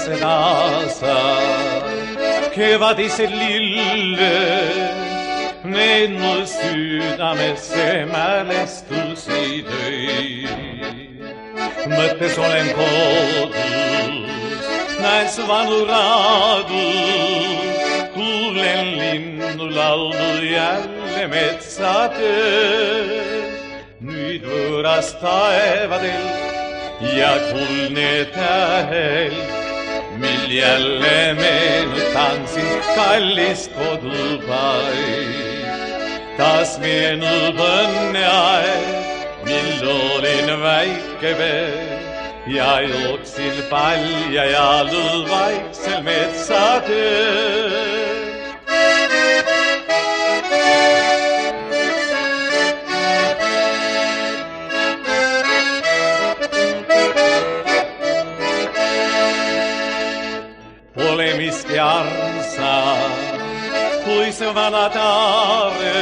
sedasa, kevadisin lille, nennul südamesse mälestusi tõi. Mõttes olen kodus, näen su vanu raadu, kuulen linnu laulu jälle metsatöös. Nüüd võõras taevadel ja kuldne tähel, mil jälle meenutan sind kallist kodupaik. Taas meenub õnneaeg, mil olin väike veel ja jooksin palja jalul vaiksel metsatööl. Pole miski armsam kui see vana taare,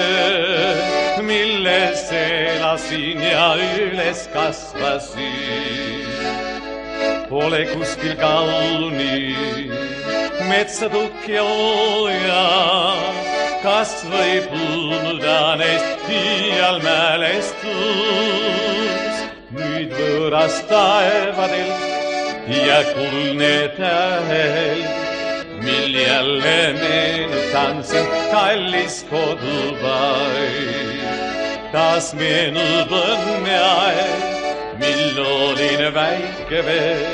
milles elasin ja üles kasvasin. Pole kuskil kaunis metsatukk ja ooja, kas võib puududa neist iial mälestus. Nüüd võõras taevadel ja kuldne tähel, mil jälle meenutan sind kallis kodupaik. Taas meenub õnneaeg, mil olin väike veel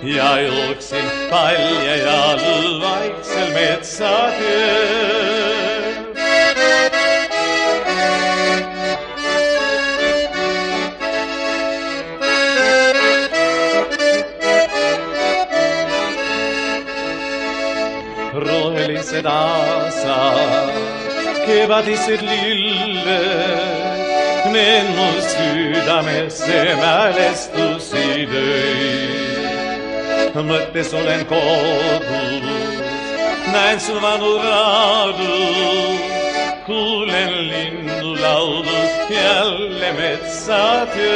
ja jooksin palja jalul vaiksel metsatööl. Rohelised aasad, kevadised lilled, need mu südamesse mälestusi tõi. Mõttes olen kodus, näen su vanu raadu, kuulen linnu laulu jälle metsatööl.